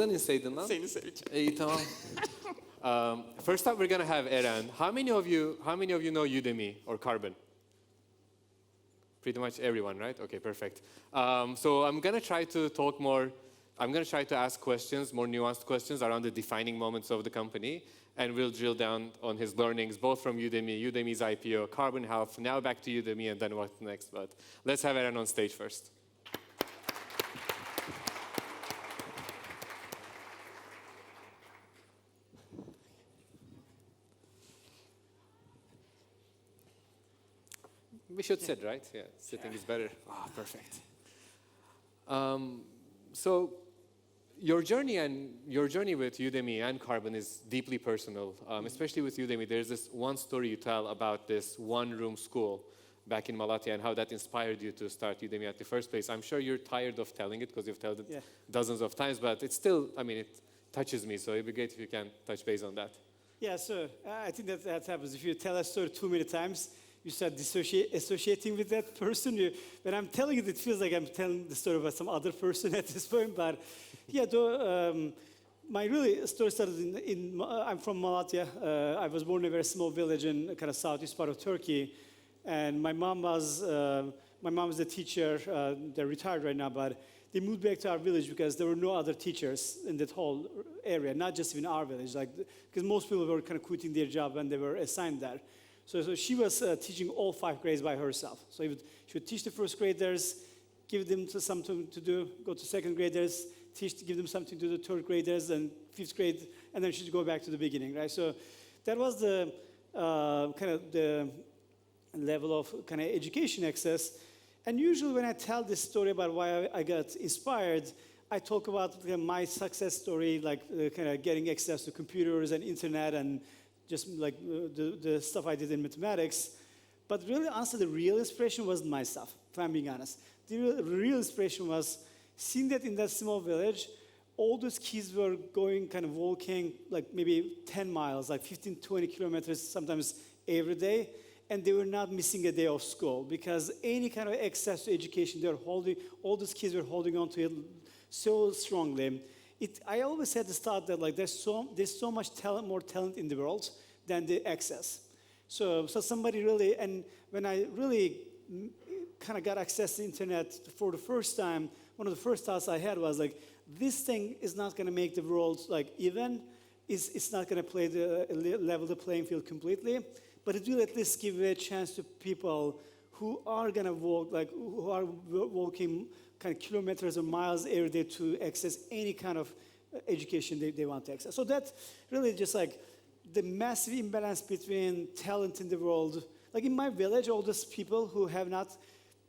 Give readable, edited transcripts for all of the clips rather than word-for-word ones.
Oradan inseydin lan. Seni seveceğim. İyi tamam. First up, we're gonna have Eren. How many of you know Udemy or Carbon? Pretty much everyone, right? Okay, perfect. So I'm gonna try to talk more. I'm gonna try to ask questions, more nuanced questions around the defining moments of the company, and we'll drill down on his learnings, both from Udemy, Udemy's IPO, Carbon Health, now back to Udemy, and then what's next. But let's have Eren on stage first. We should sit, right? Yeah, sitting is better. Ah, perfect. So your journey with Udemy and Carbon is deeply personal, especially with Udemy. There's this one story you tell about this one-room school back in Malatya and how that inspired you to start Udemy at the first place. I'm sure you're tired of telling it because you've told it dozens of times, but it's still, I mean, it touches me, so it'd be great if you can touch base on that. Yeah, so I think that happens. If you tell a story too many times, you start associating with that person. When I'm telling it feels like I'm telling the story about some other person at this point. But yeah, my really story started I'm from Malatya. I was born in a very small village in kind of southeast part of Turkey. And my mom was a teacher. They're retired right now, but they moved back to our village because there were no other teachers in that whole area, not just in our village. Because most people were kind of quitting their job when they were assigned there. So she was teaching all 5 grades by herself. So she would teach the first graders, give them something to do, go to second graders, give them something to the third graders and 5th grade, and then she'd go back to the beginning, right? So that was the kind of the level of kind of education access. And usually when I tell this story about why I got inspired, I talk about my success story, like kind of getting access to computers and internet and just like the stuff I did in mathematics. But really, honestly, the real inspiration wasn't my stuff, if I'm being honest. The real inspiration was seeing that in that small village, all those kids were going, kind of walking, like maybe 10 miles, like 15, 20 kilometers, sometimes every day, and they were not missing a day of school because any kind of access to education, all those kids were holding on to it so strongly. I always had this thought that like there's so much talent, more talent in the world than the access. So somebody really, and when I really kind of got access to the internet for the first time, one of the first thoughts I had was like, this thing is not going to make the world like even. It's not going to level the playing field completely, but it will at least give a chance to people who are going to walk, like who are walking kind of kilometers or miles every day to access any kind of education they want to access. So that's really just like the massive imbalance between talent in the world. Like in my village, all those people who have not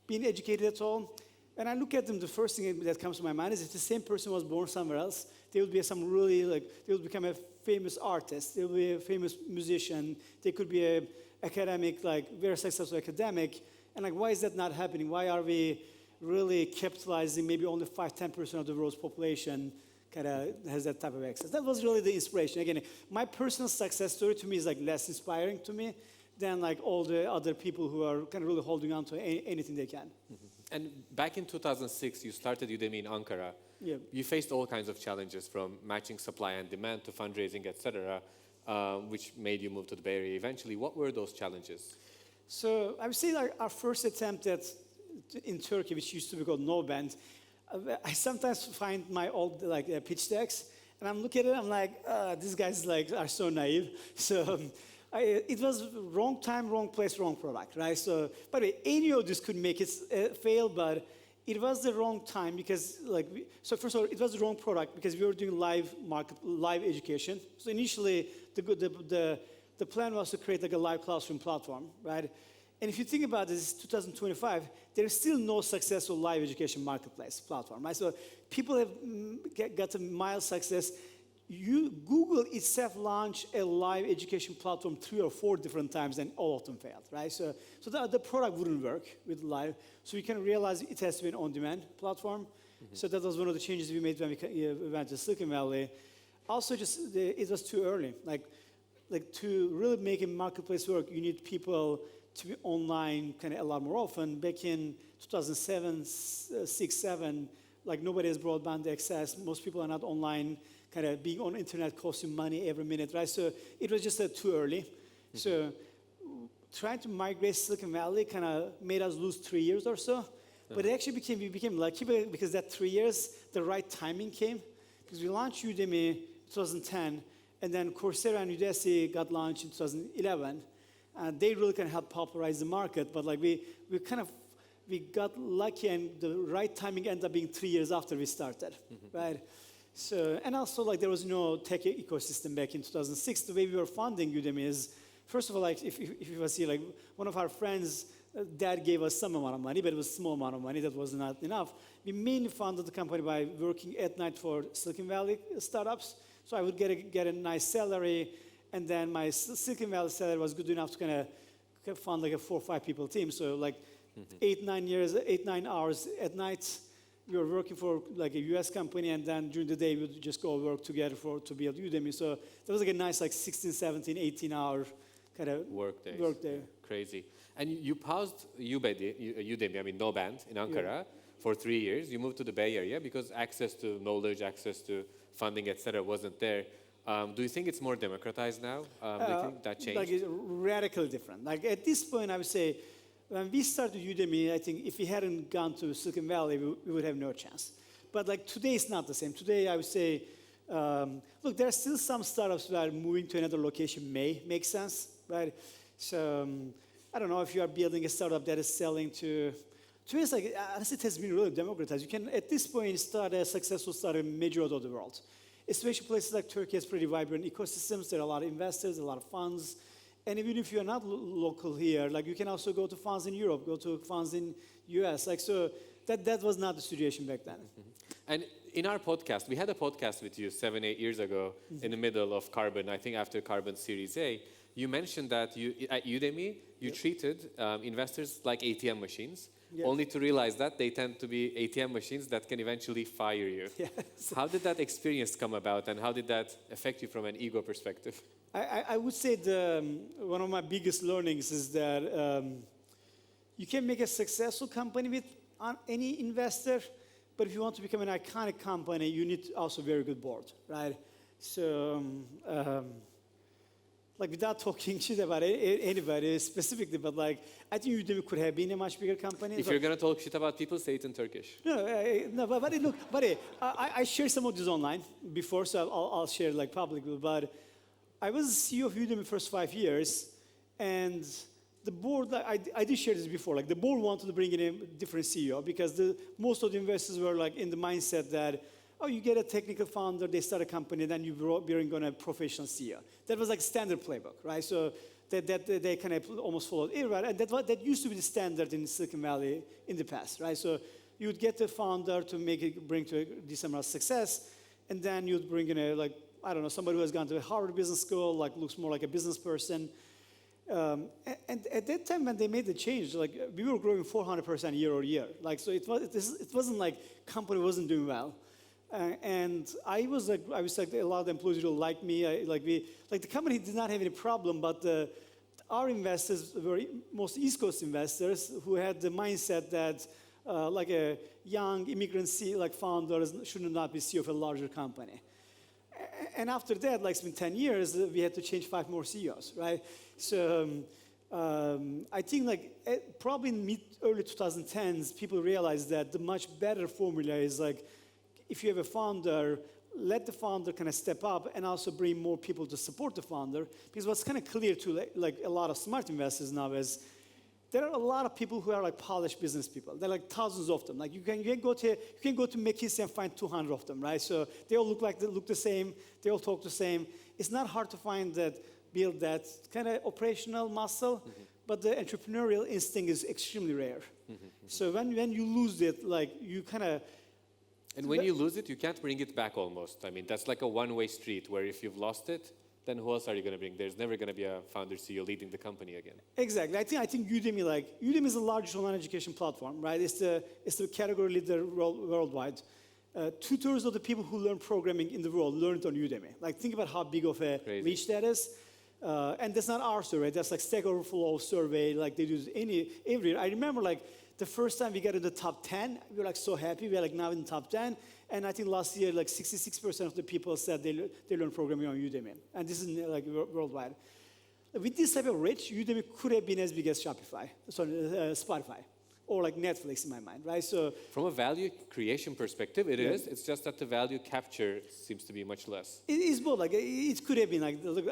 been educated at all, and I look at them, the first thing that comes to my mind is if the same person was born somewhere else, they would be they would become a famous artist, they would be a famous musician, they could be a academic, like very successful academic, and like why is that not happening? Why are we really capitalizing maybe only 5-10% of the world's population kind of has that type of access? That was really the inspiration. Again, my personal success story to me is like less inspiring to me than like all the other people who are kind of really holding on to anything they can. Mm-hmm. And back in 2006, you started Udemy in Ankara. Yeah. You faced all kinds of challenges from matching supply and demand to fundraising, etc., which made you move to the Bay Area eventually. What were those challenges? So I would say like our first attempt in Turkey, which used to be called No Band, I sometimes find my old pitch decks, and I'm looking at it, I'm like, these guys like are so naive. So it was wrong time, wrong place, wrong product, right? So, by the way, any of this could make it fail, but it was the wrong time because so first of all, it was the wrong product because we were doing live education. So initially, the plan was to create like a live classroom platform, right? And if you think about this, 2025, there is still no successful live education marketplace platform, right? So people have got a mild success. Google itself launched a live education platform 3 or 4 different times, and all of them failed, right? So the product wouldn't work with live. So we can realize it has to be an on-demand platform. Mm-hmm. So that was one of the changes we made when we went to Silicon Valley. Also, it was too early. Like to really make a marketplace work, you need people to be online kind of a lot more often. Back in 2007, 6, 7, like nobody has broadband access. Most people are not online. Kind of being on internet costs you money every minute, right? So it was just too early. So trying to migrate Silicon Valley kind of made us lose 3 years or so. But it actually we became lucky because that 3 years, the right timing came. Because we launched Udemy in 2010, and then Coursera and Udemy got launched in 2011. And they really kind of helped popularize the market. But like we got lucky, and the right timing ended up being 3 years after we started, right? So, and also like there was no tech ecosystem back in 2006. The way we were funding Udemy is, first of all, like if you was here, like one of our friends, dad gave us some amount of money, but it was a small amount of money. That was not enough. We mainly funded the company by working at night for Silicon Valley startups. So I would get a nice salary, and then my Silicon Valley salary was good enough to kind of fund like a 4 or 5 people team. So like 8-9 hours at night, we were working for like a US company, and then during the day we would just go work together to build Udemy. So that was like a nice like 16, 17, 18 hour kind of work day. Crazy. And you paused Udemy, I mean no band in Ankara for 3 years. You moved to the Bay Area because access to knowledge, access to funding, etc. wasn't there. Do you think it's more democratized now? Do you think that changed? Like it's radically different. Like at this point, I would say, when we started Udemy, I think if we hadn't gone to Silicon Valley, we would have no chance. But like today, it's not the same. Today, I would say, look, there are still some startups that are moving to another location may make sense, right? So I don't know if you are building a startup that is selling to me, it's like, honestly, it has been really democratized. You can, at this point, start a successful startup in major of the world. Especially places like Turkey has pretty vibrant ecosystems. There are a lot of investors, a lot of funds. And even if you're not local here, like you can also go to funds in Europe, go to funds in US. Like so, that was not the situation back then. And in our podcast, we had a podcast with you 7-8 years ago in the middle of Carbon, I think after Carbon Series A. You mentioned that at Udemy, you treated investors like ATM machines, only to realize that they tend to be ATM machines that can eventually fire you. Yes. How did that experience come about, and how did that affect you from an ego perspective? I would say one of my biggest learnings is that you can make a successful company with any investor, but if you want to become an iconic company, you need also a very good board, right? So, like without talking shit about anybody specifically, but like I think Udemy could have been a much bigger company. If you're gonna talk shit about people, say it in Turkish. No, but look, I shared some of this online before, so I'll share like publicly, but I was CEO of Udemy first 5 years, and the board, I did share this before, like the board wanted to bring in a different CEO because most of the investors were like in the mindset that, oh, you get a technical founder, they start a company, then you bring on a professional CEO. That was like standard playbook, right? So that they kind of almost followed it, right? And that used to be the standard in Silicon Valley in the past, right? So you would get the founder to bring to a decent amount of success, and then you'd bring in I don't know, somebody who has gone to a Harvard Business School, like looks more like a business person. And at that time when they made the change, like we were growing 400% year over year. Like so, it wasn't like company wasn't doing well. And I was like a lot of the employees really liked me. The company did not have any problem, but our investors were most East Coast investors who had the mindset that like a young immigrant founders should not be CEO of a larger company. And after that, like it's been 10 years, we had to change 5 more CEOs, right? So I think probably in early 2010s, people realized that the much better formula is like, if you have a founder, let the founder kind of step up and also bring more people to support the founder. Because what's kind of clear to like a lot of smart investors now is there are a lot of people who are like polished business people. There are like thousands of them. Like you can go to McKinsey and find 200 of them, right? So they all look the same. They all talk the same. It's not hard to build that kind of operational muscle, but the entrepreneurial instinct is extremely rare. So when you lose it, like you kind of. And when you lose it, you can't bring it back almost. I mean, that's like a one-way street where if you've lost it, then who else are you going to bring? There's never going to be a founder CEO leading the company again. Exactly. I think Udemy is the largest online education platform, right? It's the category leader worldwide. 2/3 of the people who learn programming in the world learned on Udemy. Like think about how big of a reach that is. And that's not our survey. That's like Stack Overflow survey. Like they do every year. I remember like the first time we got in the top 10, we were like so happy. We are like now in the top 10. And I think last year like 66% of the people said they learned programming on Udemy. And this is like worldwide. With this type of reach, Udemy could have been as big as Spotify. Or like Netflix in my mind, right? So from a value creation perspective, it is. It's just that the value capture seems to be much less. it is both. Like it could have been like. Look,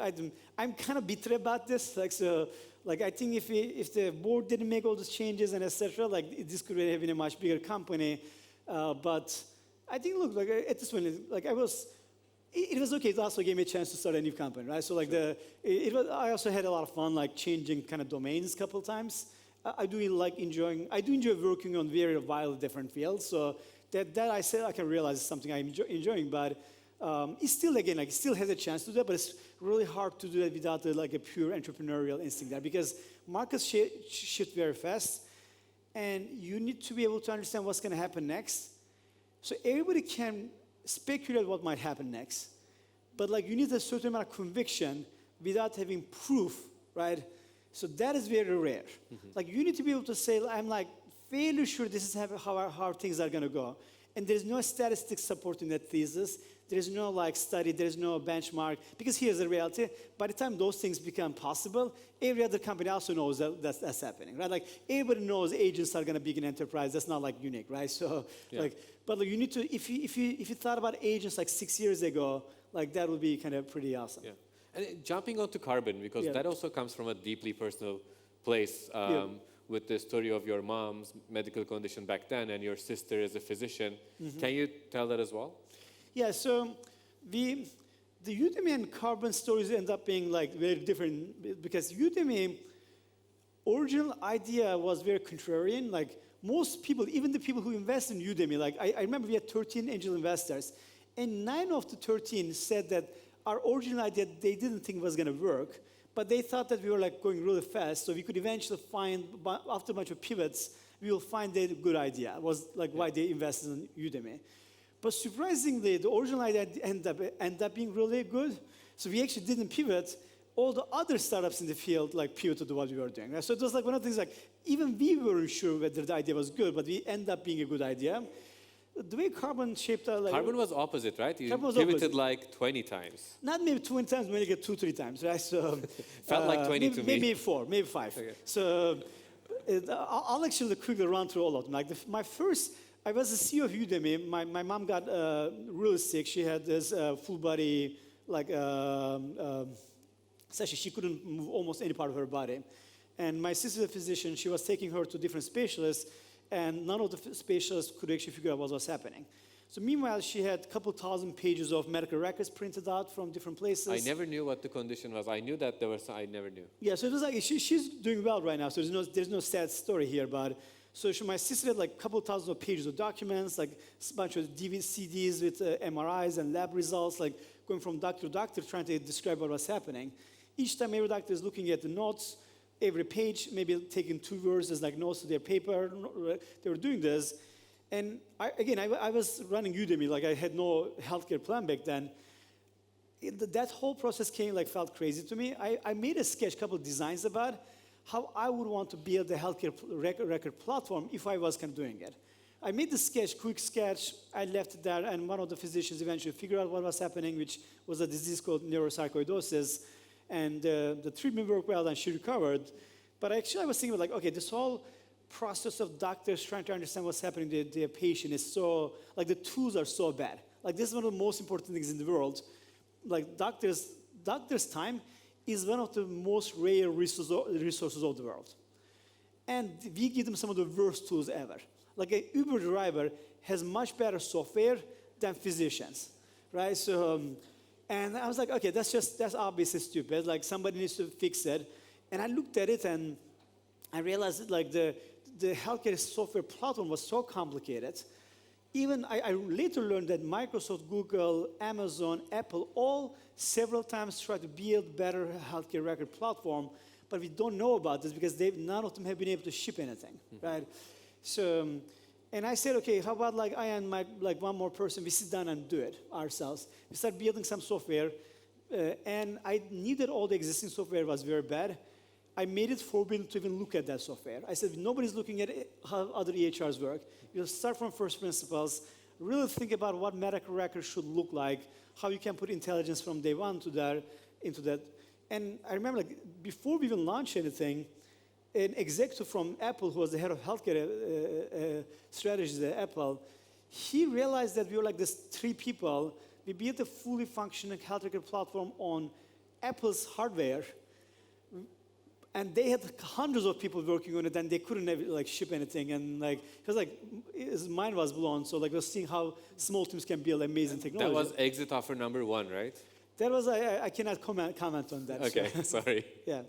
I'm kind of bitter about this. Like so, like I think if the board didn't make all those changes and etc., like this could have been a much bigger company. But I think look, like at this point, like it was okay. It also gave me a chance to start a new company, right? So like I also had a lot of fun, like changing kind of domains a couple of times. I do enjoy working on very wildly different fields. So that I said I can realize is something I'm enjoying, but it's still again like it still has a chance to do that, but it's really hard to do that without like a pure entrepreneurial instinct there because markets shift very fast, and you need to be able to understand what's going to happen next. So everybody can speculate what might happen next, but like you need a certain amount of conviction without having proof, right? So that is very rare. Like you need to be able to say, I'm like fairly sure this is how things are going to go. And there's no statistics supporting that thesis. There's no like study, there's no benchmark. Because here's the reality. By the time those things become possible, every other company also knows that's happening, right? Like everybody knows agents are going to be an enterprise. That's not like unique, right? So but like, you need to, if you thought about agents like 6 years ago, like that would be kind of pretty awesome. Yeah. And jumping onto Carbon, because that also comes from a deeply personal place with the story of your mom's medical condition back then and your sister is a physician. Can you tell that as well? Yeah, so the Udemy and Carbon stories end up being like very different because Udemy original idea was very contrarian. Like most people, even the people who invest in Udemy, like I remember we had 13 angel investors and 9 of the 13 said that our original idea they didn't think was going to work, but they thought that we were like going really fast, so we could eventually find, after a bunch of pivots, we will find a good idea. It was like why they invested in Udemy. But surprisingly, the original idea ended up being really good, so we actually didn't pivot. All the other startups in the field like pivoted to what we were doing. Right? So it was like one of the things like, even we weren't sure whether the idea was good, but we ended up being a good idea. The way Carbon shaped out, like Carbon was opposite, right? You Carbon was pivoted opposite. like 20 times. Not maybe 20 times, maybe like 2-3 times, right? So Felt like 20 to me. Maybe 4, maybe 5. Okay. So I'll actually quickly run through all of them. Like I was the CEO of Udemy. My mom got really sick. She had this full body, like, essentially she couldn't move almost any part of her body. And my sister's a physician. She was taking her to different specialists, and none of the specialists could actually figure out what was happening. So meanwhile, she had a couple thousand pages of medical records printed out from different places. I never knew what the condition was. I knew that there was, I never knew. Yeah, so it was like, she's doing well right now, so there's no sad story here, but so my sister had like a couple thousand of pages of documents, like a bunch of CDs with MRIs and lab results, like going from doctor to doctor trying to describe what was happening. Each time every doctor is looking at the notes, every page, maybe taking 2 words as like notes to their paper. They were doing this. And I was running Udemy, like I had no healthcare plan back then. That whole process felt crazy to me. I made a sketch, a couple of designs about how I would want to build a healthcare record platform if I was kind of doing it. I made the sketch, quick sketch, I left it there, and one of the physicians eventually figured out what was happening, which was a disease called neurosarcoidosis. And the treatment worked well, and she recovered. But actually, I was thinking about, like, okay, this whole process of doctors trying to understand what's happening to their patient is so, like, the tools are so bad. Like, this is one of the most important things in the world. Like, doctors' time is one of the most rare resources of the world. And we give them some of the worst tools ever. Like, an Uber driver has much better software than physicians, right? So, and I was like, okay, that's obviously stupid. Like, somebody needs to fix it. And I looked at it and I realized that, like, the healthcare software platform was so complicated. Even I later learned that Microsoft, Google, Amazon, Apple, all several times tried to build better healthcare record platform, but we don't know about this because none of them have been able to ship anything, right? So, and I said, okay, how about like I and one more person, we sit down and do it ourselves. We start building some software. And I knew that all the existing software was very bad. I made it forbidden to even look at that software. I said, nobody's looking at how other EHRs work. You start from first principles, really think about what medical records should look like, how you can put intelligence from day one to that, into that. And I remember, like, before we even launched anything, an executive from Apple, who was the head of healthcare strategies at Apple, he realized that we were like this 3 people. We built a fully functioning healthcare platform on Apple's hardware, and they had hundreds of people working on it, and they couldn't like ship anything. And like, because like his mind was blown. So like, we were seeing how small teams can build amazing technology. That was exit offer number 1, right? That was I cannot comment on that. Okay, so. sorry. Yeah.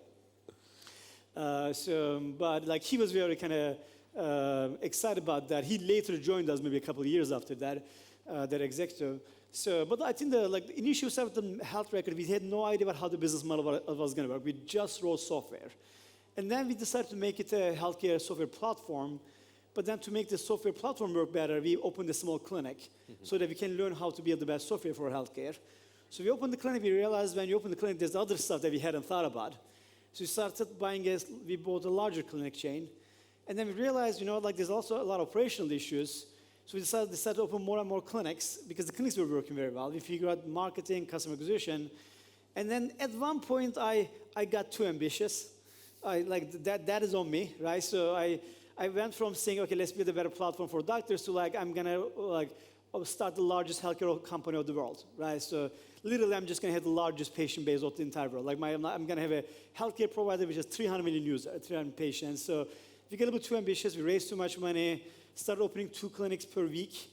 But like he was very kind of excited about that. He later joined us maybe a couple of years after that, that executive. But I think the initial start with the health record, we had no idea about how the business model was going to work. We just wrote software. And then we decided to make it a healthcare software platform. But then to make the software platform work better, we opened a small clinic so that we can learn how to build the best software for healthcare. So we opened the clinic. We realized when you open the clinic, there's other stuff that we hadn't thought about. So we started we bought a larger clinic chain. And then we realized, like there's also a lot of operational issues. So we decided to open more and more clinics because the clinics were working very well. We figured out marketing, customer acquisition. And then at one point, I got too ambitious. That is on me, right? So I went from saying, okay, let's build a better platform for doctors to I'm going to start the largest healthcare company of the world, right? So literally, I'm just going to have the largest patient base of the entire world. I'm going to have a healthcare provider with just 300 million users, 300 patients. So we get a little bit too ambitious. We raised too much money. Started opening 2 clinics per week,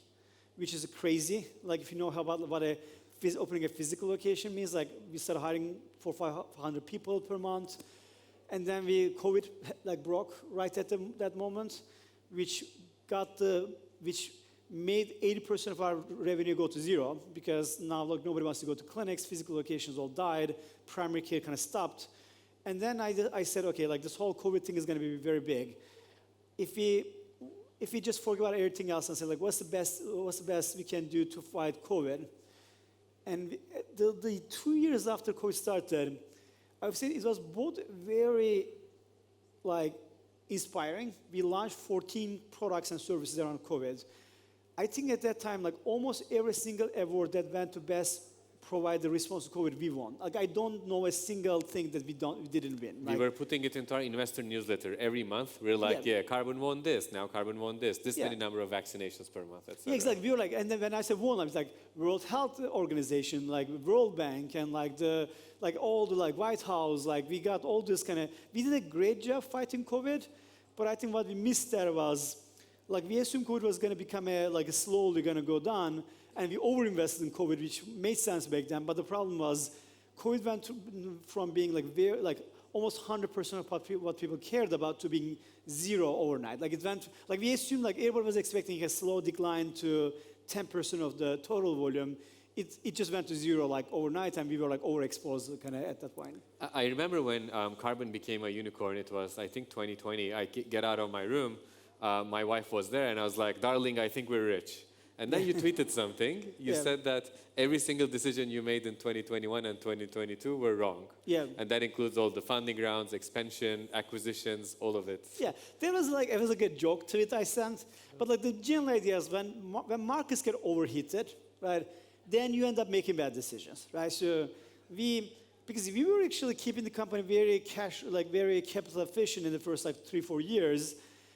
which is crazy. Like if you know what opening a physical location means, like we started hiring 400 or 500 people per month. And then COVID broke right at that moment, which made 80% of our revenue go to zero because now nobody wants to go to clinics, physical locations all died, primary care kind of stopped. And then I said, okay, this whole COVID thing is going to be very big. If we just forget about everything else and say, what's the best we can do to fight COVID? And the 2 years after COVID started, I would say it was both very, inspiring. We launched 14 products and services around COVID. I think at that time, almost every single award that went to best provide the response to COVID, we won. I don't know a single thing that we didn't win. We were putting it into our investor newsletter every month. We're Carbon won this, now Carbon won this many number of vaccinations per month, etc. Yeah, exactly. We were and then when I said won, I was World Health Organization, World Bank, and all the White House, we got all this we did a great job fighting COVID, but I think what we missed there was, we assumed COVID was going to become slowly going to go down, and we overinvested in COVID, which made sense back then. But the problem was, COVID went from being almost 100% of what people cared about to being zero overnight. It went we assumed everybody was expecting a slow decline to 10% of the total volume. It just went to zero overnight, and we were overexposed at that point. I remember when Carbon became a unicorn. It was I think 2020. I get out of my room. My wife was there, and I was like, "Darling, I think we're rich." And then you tweeted something. You said that every single decision you made in 2021 and 2022 were wrong. Yeah. And that includes all the funding rounds, expansion, acquisitions, all of it. Yeah, there was it was a joke tweet I sent. But the general idea is when markets get overheated, right, then you end up making bad decisions, right? So because we were actually keeping the company very very capital efficient in the first 3-4 years.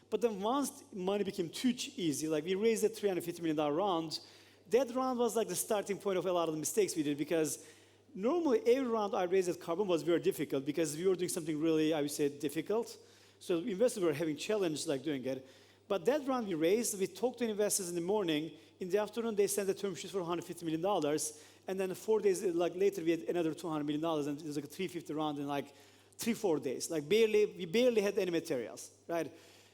But then once money became too easy, we raised a $350 million round, that round was the starting point of a lot of the mistakes we did, because normally every round I raised at Carbon was very difficult because we were doing something really, I would say, difficult. So investors were having challenges doing it. But that round we raised, we talked to investors in the morning. In the afternoon, they sent a term sheet for $150 million. And then 4 days later, we had another $200 million. And it was a $350 round in 3-4 days. We barely had any materials, right?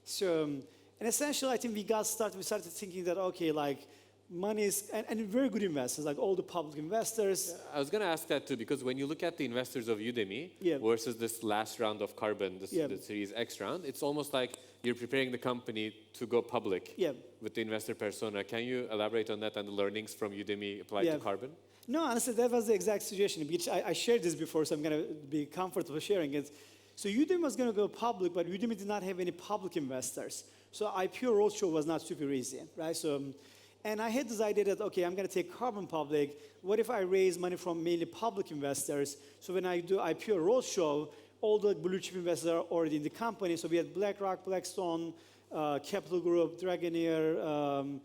So, and essentially, I think we got started. We started thinking that, okay, money is, and very good investors, like all the public investors. I was going to ask that too, because when you look at the investors of Udemy Yeah. versus this last round of Carbon, Yeah. the Series X round, it's almost like you're preparing the company to go public Yeah. with the investor persona. Can you elaborate on that and the learnings from Udemy applied Yeah. to Carbon? No, honestly, that was the exact situation, which I shared this before, so I'm going to be comfortable sharing it. So Udemy was going to go public, but Udemy did not have any public investors. So IPO roadshow was not super easy, right? So, and I had this idea that, okay, I'm going to take Carbon public. What if I raise money from mainly public investors? So when I do IPO roadshow, all the blue chip investors are already in the company. So we had BlackRock, Blackstone, Capital Group, Dragoneer,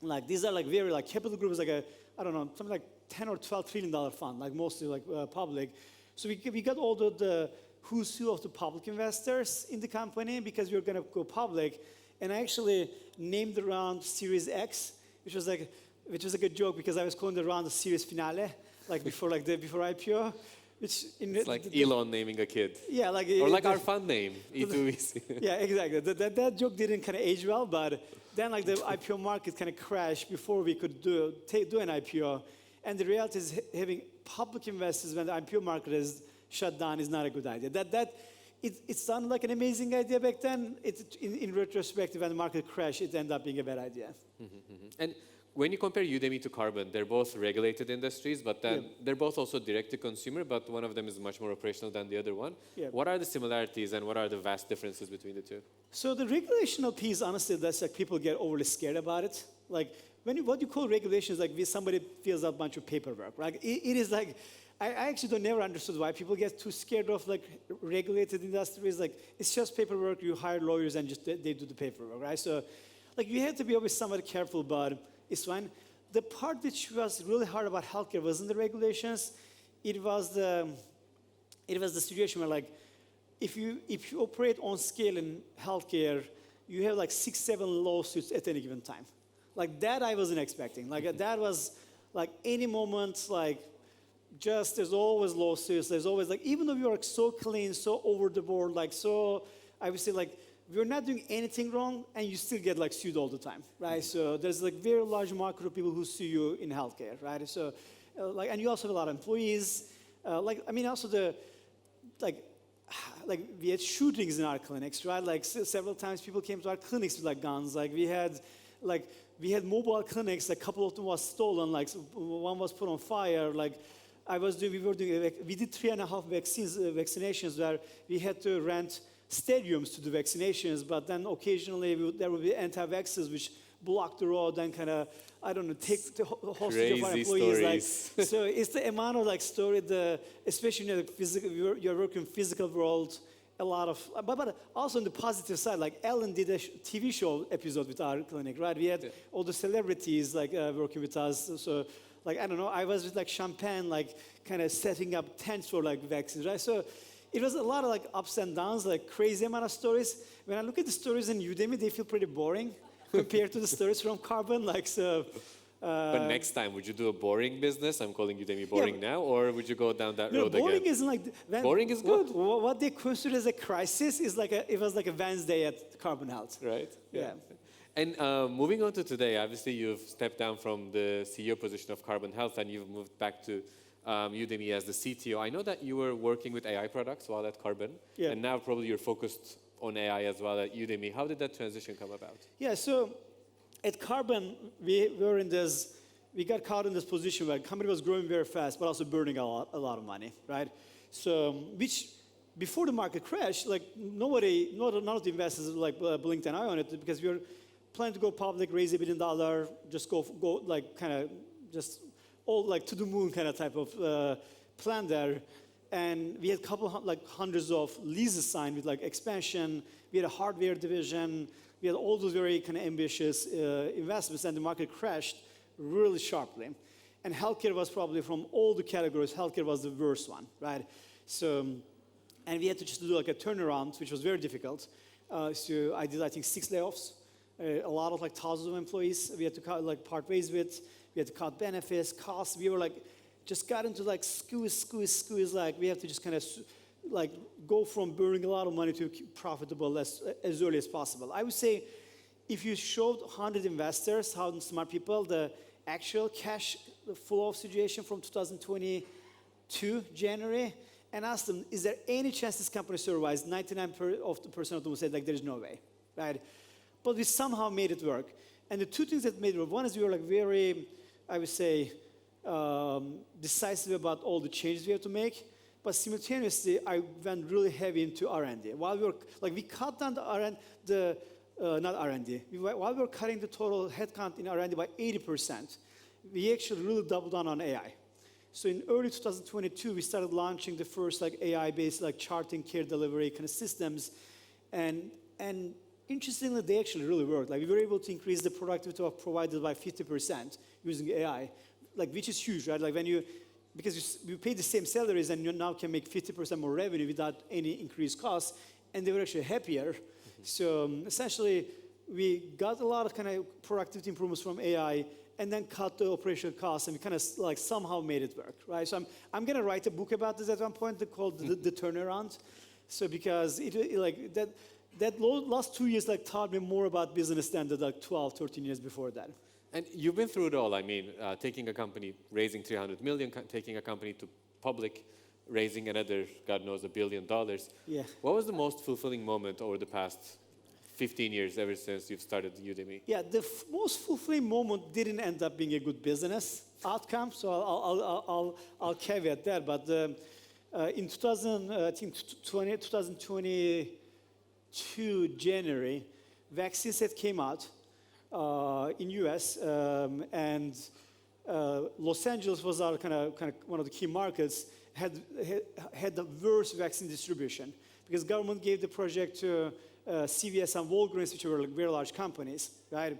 like these are like very like Capital Group is like a, I don't know, something like 10 or 12 trillion dollar fund, like mostly like public. So we got all the who's who of the public investors in the company because we were going to go public. And I actually named the round Series X, which was like a joke because I was calling the round the Series Finale, like before IPO. Which It's like Elon naming a kid. Yeah, like Or like our fund name, E2VC. Yeah, exactly. That joke didn't kind of age well, but then like the IPO market kind of crashed before we could do an IPO. And the reality is having public investors when the IPO market is shut down is not a good idea. It sounded like an amazing idea back then. In retrospect, when the market crashed, it ended up being a bad idea. And when you compare Udemy to Carbon, they're both regulated industries, but then they're both also direct to consumer, but one of them is much more operational than the other one. Yeah. What are the similarities and what are the vast differences between the two? So the regulational piece, honestly, that's like people get overly scared about it. Like what you call regulations, like somebody fills out a bunch of paperwork, right? It is like, I actually never understood why people get too scared of like regulated industries. Like it's just paperwork, you hire lawyers and just they do the paperwork, right? So like you have to be always somewhat careful about it's fine. The part which was really hard about healthcare wasn't the regulations. It was the situation where like if you operate on scale in healthcare, you have like 6-7 lawsuits at any given time. Like that I wasn't expecting. Like that was like any moment like just there's always lawsuits. There's always like even though you are so clean, so over the board, like so I would say like we're not doing anything wrong, and you still get like sued all the time, right? So there's like very large market of people who sue you in healthcare, right? So like, and you also have a lot of employees. Like I mean, also like we had shootings in our clinics, right? Like several times people came to our clinics with like guns. Like we had mobile clinics. A couple of them was stolen. Like one was put on fire. Like we did 3.5 vaccinations where we had to rent stadiums to do vaccinations, but then occasionally there would be anti-vaxxers which block the road and kind of, I don't know, take the hostage of our employees. Like, so it's the amount of like story, especially in the physical, you're working in physical world, a lot of, but also on the positive side, like Ellen did a TV show episode with our clinic, right? We had all the celebrities like working with us. So like, I don't know, I was with like Champagne, like kind of setting up tents for like vaccines, right? So it was a lot of like ups and downs, like crazy amount of stories. When I look at the stories in Udemy, they feel pretty boring compared to the stories from Carbon. Like so. But next time, would you do a boring business? I'm calling Udemy boring now, or would you go down that road boring again? Isn't like boring is good. What they consider as a crisis is like it was like a Wednesday at Carbon Health. Right. Yeah. And moving on to today, obviously you've stepped down from the CEO position of Carbon Health and you've moved back to Udemy as the CTO. I know that you were working with AI products while at Carbon, and now probably you're focused on AI as well at Udemy. How did that transition come about? Yeah, so at Carbon, we got caught in this position where the company was growing very fast, but also burning a lot of money, right? So, which before the market crashed, like none of the investors like blinked an eye on it because we were planning to go public, raise $1 billion, just go like kind of just all like to the moon kind of type of plan there. And we had a couple hundreds of leases signed with like expansion. We had a hardware division. We had all those very kind of ambitious investments, and the market crashed really sharply. And healthcare was probably from all the categories, healthcare was the worst one, right? So, and we had to just do like a turnaround, which was very difficult. So I did, I think, 6 layoffs, a lot of like thousands of employees. We had to cut, part ways with. We had to cut benefits, costs. We were like, just got into like squeeze. Like we have to just kind of like go from burning a lot of money to profitable as early as possible. I would say if you showed 100 investors, 100 smart people, the actual cash flow situation from 2022 January, and asked them, is there any chance this company survives? 99% of them would say, like, there's no way, right? But we somehow made it work. And the two things that made it work, one is we were like very, I would say, decisive about all the changes we have to make. But simultaneously, I went really heavy into R&D. While we were, like, we cut down the R&D, not R&D. While we were cutting the total headcount in R&D by 80%, we actually really doubled down on AI. So in early 2022, we started launching the first like AI-based like charting, care delivery kind of systems, and interestingly, they actually really worked. Like we were able to increase the productivity of providers by 50% using AI, like which is huge, right? Like when you, because you pay the same salaries and you now can make 50% more revenue without any increased costs, and they were actually happier. So essentially, we got a lot of kind of productivity improvements from AI, and then cut the operational costs, and we kind of like somehow made it work, right? So I'm gonna write a book about this at one point called the Turnaround. So because it like that last 2 years like taught me more about business than the like 12, 13 years before that. And you've been through it all. I mean, taking a company, raising 300 million, taking a company to public, raising another, God knows, $1 billion. Yeah. What was the most fulfilling moment over the past 15 years, ever since you've started Udemy? Yeah, the most fulfilling moment didn't end up being a good business outcome, so I'll caveat that. But in 2022 January, vaccines had came out in US, and Los Angeles was our kind of one of the key markets, had the worst vaccine distribution because government gave the project to CVS and Walgreens, which were like very large companies, right?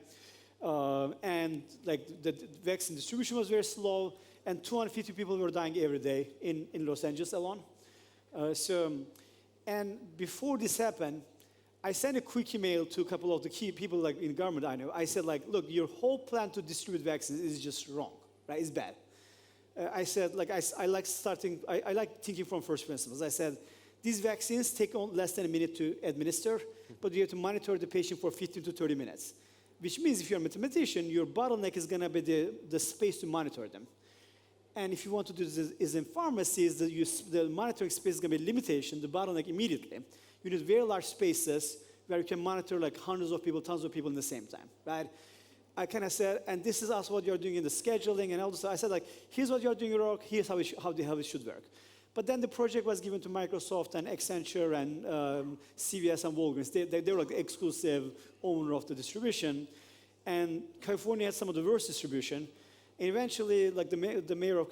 And like the vaccine distribution was very slow, and 250 people were dying every day in Los Angeles alone. And before this happened, I sent a quick email to a couple of the key people like in government I know. I said like, look, your whole plan to distribute vaccines is just wrong, right? It's bad. I said like, I like thinking from first principles. I said, these vaccines take less than a minute to administer, but you have to monitor the patient for 15 to 30 minutes, which means if you're a mathematician, your bottleneck is gonna be the space to monitor them. And if you want to do this is in pharmacies, the monitoring space is gonna be a limitation, the bottleneck immediately. You need very large spaces where you can monitor like hundreds of people, tons of people in the same time, right? I kind of said, and this is also what you're doing in the scheduling and all this. I said like, here's what you're doing wrong, here's how it should work. But then the project was given to Microsoft and Accenture and CVS and Walgreens. They were like the exclusive owner of the distribution. And California had some of the worst distribution. And eventually, like the mayor of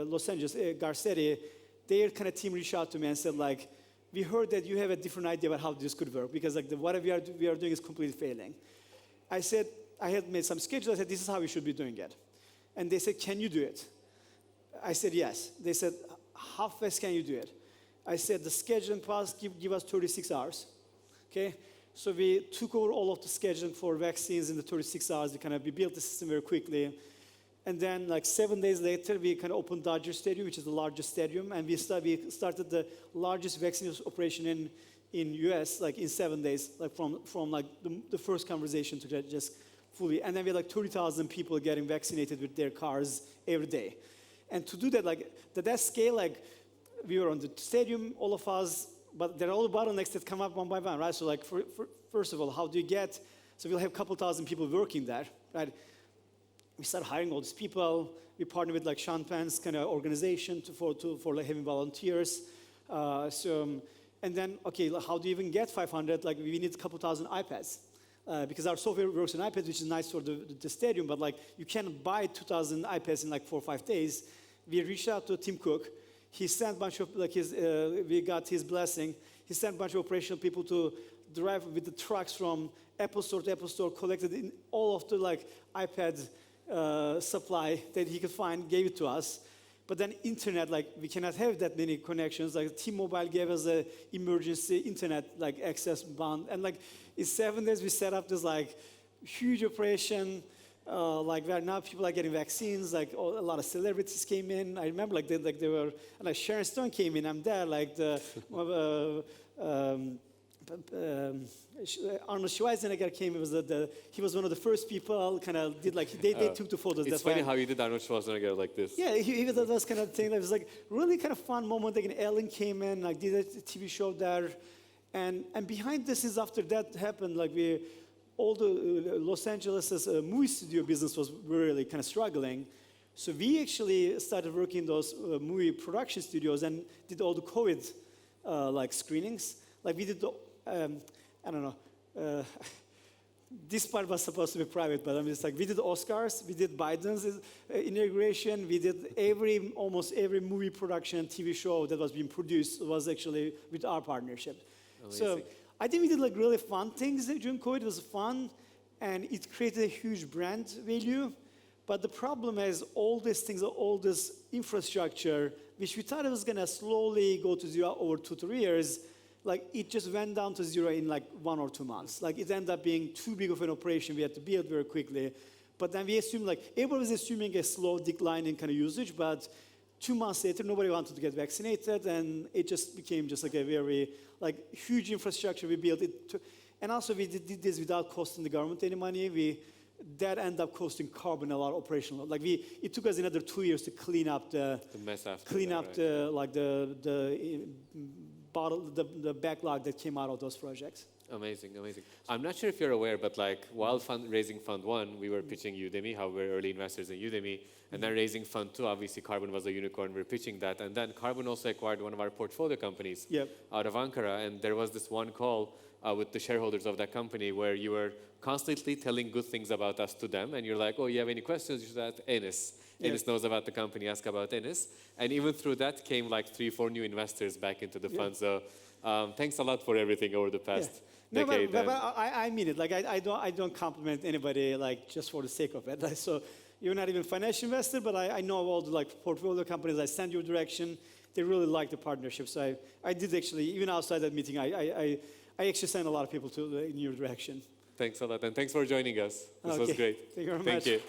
Los Angeles, Garcetti, their kind of team reached out to me and said like, we heard that you have a different idea about how this could work because like what we are doing is completely failing. I said, I had made some schedules. I said, this is how we should be doing it. And they said, can you do it? I said, yes. They said, how fast can you do it? I said, the scheduling process give us 36 hours, okay? So we took over all of the scheduling for vaccines in the 36 hours. We built the system very quickly. And then like 7 days later, we kind of opened Dodger Stadium, which is the largest stadium. And we started the largest vaccine operation in US, like in 7 days, like from like the first conversation to just fully. And then we had like 30,000 people getting vaccinated with their cars every day. And to do that, like that scale, like we were on the stadium, all of us, but there are all the bottlenecks that come up one by one, right? So like, first of all, how do you get, so we'll have a couple thousand people working there, right? We started hiring all these people. We partnered with like Sean Penn's kind of organization for like having volunteers. And then, okay, how do you even get 500? Like we need a couple thousand iPads. Because our software works on iPads, which is nice for the stadium, but like you can't buy 2,000 iPads in like 4 or 5 days. We reached out to Tim Cook. He sent a bunch of like we got his blessing. He sent a bunch of operational people to drive with the trucks from Apple Store to Apple Store, collected in all of the like iPad supply that he could find, gave it to us. But then internet, like we cannot have that many connections. Like T-Mobile gave us an emergency internet like access bond, and like in 7 days we set up this like huge operation. Like where now people are getting vaccines. Like a lot of celebrities came in. I remember like they were, and like Sharon Stone came in. I'm there. Like the Arnold Schwarzenegger came. He was one of the first people. Kind of did like they took the photos. It's That's funny why how you did Arnold Schwarzenegger like this. yeah, he was that kind of thing. It was like really kind of fun moment. Like Ellen came in, like did a TV show there, and behind this is after that happened, like all the Los Angeles movie studio business was really kind of struggling. So we actually started working in those movie production studios and did all the COVID like screenings. Like we did the, I don't know. This part was supposed to be private, but I'm just like, we did Oscars, we did Biden's inauguration, we did almost every movie production and TV show that was being produced was actually with our partnership. Amazing. So I think we did like really fun things during COVID. It was fun, and it created a huge brand value. But the problem is all these things, all this infrastructure, which we thought it was gonna slowly go to zero over 2-3 years, like it just went down to zero in like 1 or 2 months. Like it ended up being too big of an operation. We had to build very quickly. But then we assumed, like everybody was assuming a slow decline in kind of usage, but 2 months later, nobody wanted to get vaccinated, and it just became just like a very like huge infrastructure we built. And also we did this without costing the government any money. That ended up costing Carbon a lot of operational. Like it took us another 2 years to clean up the mess after clean that, up right? the backlog that came out of those projects. Amazing, amazing. I'm not sure if you're aware, but like while raising Fund 1, we were pitching Udemy, how we're early investors in Udemy. And then raising Fund 2, obviously Carbon was a unicorn, we're pitching that. And then Carbon also acquired one of our portfolio companies out of Ankara. And there was this one call with the shareholders of that company where you were constantly telling good things about us to them. And you're like, oh, you have any questions? You should ask Enes. Enes knows about the company, ask about Enes. And even through that came like 3-4 new investors back into the fund. So thanks a lot for everything over the past decade. No, but I mean it. Like I don't compliment anybody like just for the sake of it. Like, so you're not even a financial investor, but I know all the like portfolio companies. I send your direction. They really like the partnership. So I did actually, even outside that meeting, I actually sent a lot of people in your direction. Thanks a lot, and thanks for joining us. This was great. Thank you very much. Thank you.